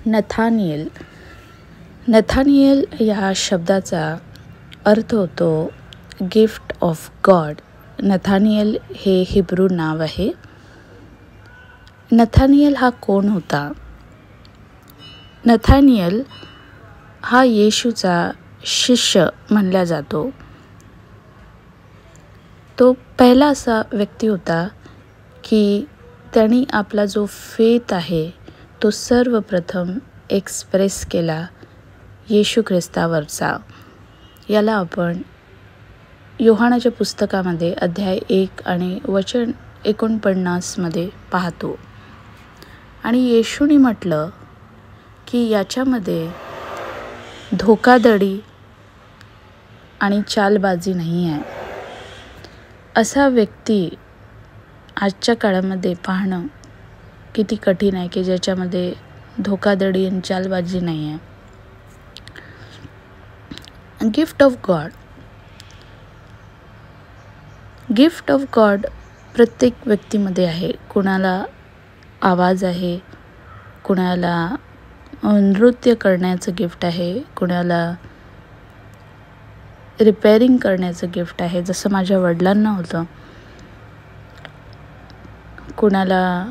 Nathaniel. Nathaniel या शब्दाचा अर्थ होतो गिफ्ट ऑफ गॉड. नथानिएल हे हिब्रू नाव आहे. नथानिएल हा कोण होता? नथानिएल हा येशूचा शिष्य म्हणला जातो. तो पहिला असा व्यक्ती होता की त्यांनी आपला जो फेथ आहे तो सर्वप्रथम एक्सप्रेस केला येशू ख्रिस्तावरचा. याला आपण योहानाच्या पुस्तकामध्ये अध्याय 1 आणि वचन 49 मध्ये पाहतो. आणि येशूने म्हटलं की याच्यामध्ये धोकाधडी आणि चालबाजी नाही आहे. असा व्यक्ती आजच्या काळामध्ये पाहणं किती कठीण आहे की ज्याच्यामध्ये धोकाधडी आणि चालबाजी नाही आहे. Gift of God. Gift of God प्रत्येक व्यक्तीमध्ये आहे. कुणाला आवाज आहे, कुणाला नृत्य करण्याचं गिफ्ट आहे, कुणाला रिपेअरिंग करण्याचं गिफ्ट आहे जसं माझ्या वडिलांना होतं, कुणाला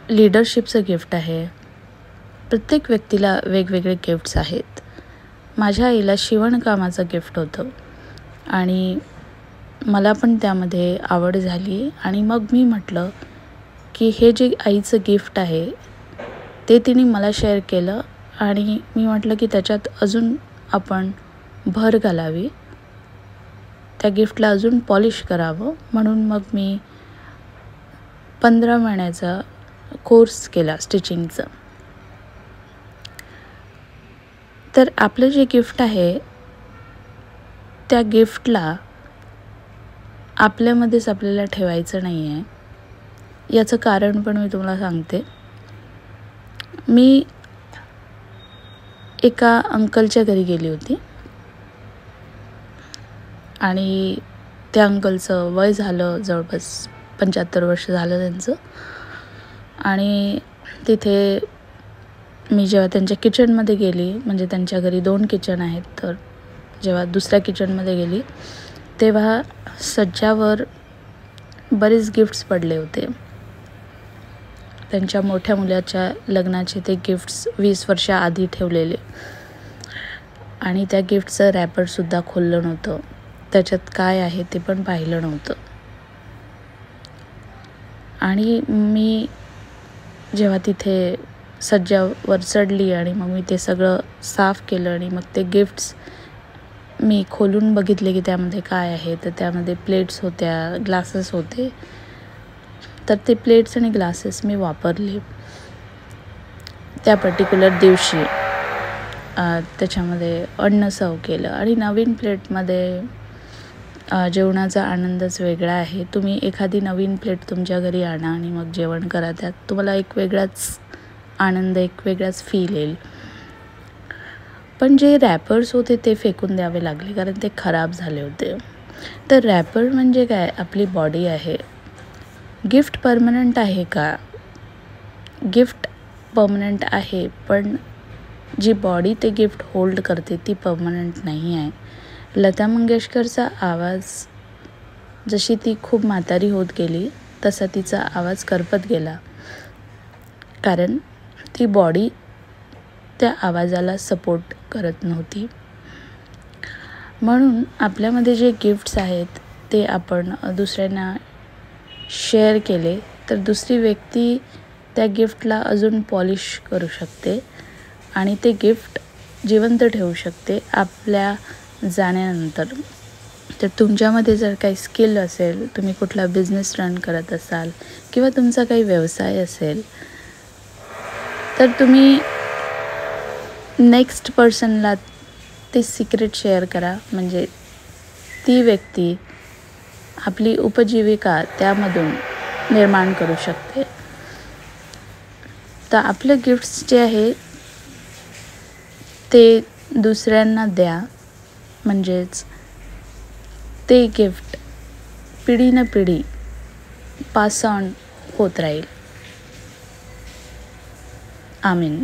लीडरशिपचं गिफ्ट आहे. प्रत्येक व्यक्तीला वेगवेगळे गिफ्ट्स आहेत. माझ्या आईला शिवणकामाचं गिफ्ट होतं आणि मला पण त्यामध्ये आवड झाली. आणि मग मी म्हटलं की हे जे आईचं गिफ्ट आहे ते तिने मला शेअर केलं आणि मी म्हटलं की त्याच्यात अजून आपण भर घालावी, त्या गिफ्टला अजून पॉलिश करावं. म्हणून मग मी 15 महिन्याचा कोर्स केला स्टिचिंगचा. तर आपलं जे गिफ्ट आहे त्या गिफ्टला आपल्यामध्येच आपल्याला ठेवायचं नाही आहे. याचं कारण पण मी तुम्हाला सांगते. मी एका अंकलच्या घरी गेली होती आणि त्या अंकलचं वय झालं जवळपास 75 वर्ष झालं त्यांचं. आणि तिथे मी जेव्हा त्यांच्या किचनमध्ये गेली, म्हणजे त्यांच्या घरी 2 किचन आहेत, तर जेव्हा दुसऱ्या किचनमध्ये गेली तेव्हा सज्जावर बरेच गिफ्ट्स पडले होते. त्यांच्या मोठ्या मुलाच्या लग्नाचे ते गिफ्ट्स 20 वर्षाआधी ठेवलेले. आणि त्या गिफ्टचं रॅपरसुद्धा खोललं नव्हतं, त्याच्यात काय आहे ते पण पाहिलं नव्हतं. आणि मी जेव्हा तिथे सज्जावर चढली आणि मग मी ते सगळं साफ केलं आणि मग ते गिफ्ट्स मी खोलून बघितले की त्यामध्ये काय आहे. तर त्यामध्ये प्लेट्स होत्या, ग्लासेस होते. तर ते प्लेट्स आणि ग्लासेस मी वापरले त्या पर्टिक्युलर दिवशी. त्याच्यामध्ये अन्न सर्व केलं आणि नवीन प्लेटमध्ये जेवणाचा आनंदच वेगळा आहे. तुम्ही एखादी नवीन प्लेट तुमच्या घरी आणा आणि मग जेवण करा, त्यात तुम्हाला एक वेगळाच आनंद, एक वेगळाच फील येईल. पण जे रॅपर्स होते ते फेकून द्यावे लागले कारण ते खराब झाले होते. तर रॅपर म्हणजे काय? आपली बॉडी आहे. गिफ्ट परमनंट आहे का? गिफ्ट परमनंट आहे, पण जी बॉडी ते गिफ्ट होल्ड करते ती परमनंट नाही आहे. लता मंगेशकरचा आवाज जशी ती खूप म्हातारी होत गेली तसा तिचा आवाज करपत गेला, कारण ती बॉडी त्या आवाजाला सपोर्ट करत नव्हती. म्हणून आपल्यामध्ये जे गिफ्ट्स आहेत ते आपण दुसऱ्यांना शेअर केले तर दुसरी व्यक्ती त्या गिफ्टला अजून पॉलिश करू शकते आणि ते गिफ्ट जिवंत ठेवू शकते आपल्या जाण्यानंतर. तर तुमच्यामध्ये जर काही स्किल असेल, तुम्ही कुठला बिझनेस रन करत असाल किंवा तुमचा काही व्यवसाय असेल, तर तुम्ही नेक्स्ट पर्सनला ते सिक्रेट शेअर करा. म्हणजे ती व्यक्ती आपली उपजीविका त्यामधून निर्माण करू शकते. तर आपले गिफ्ट्स जे आहे ते दुसऱ्यांना द्या, म्हणजेच ते गिफ्ट पिढी न पिढी पास ऑन होत राहील. आमीन.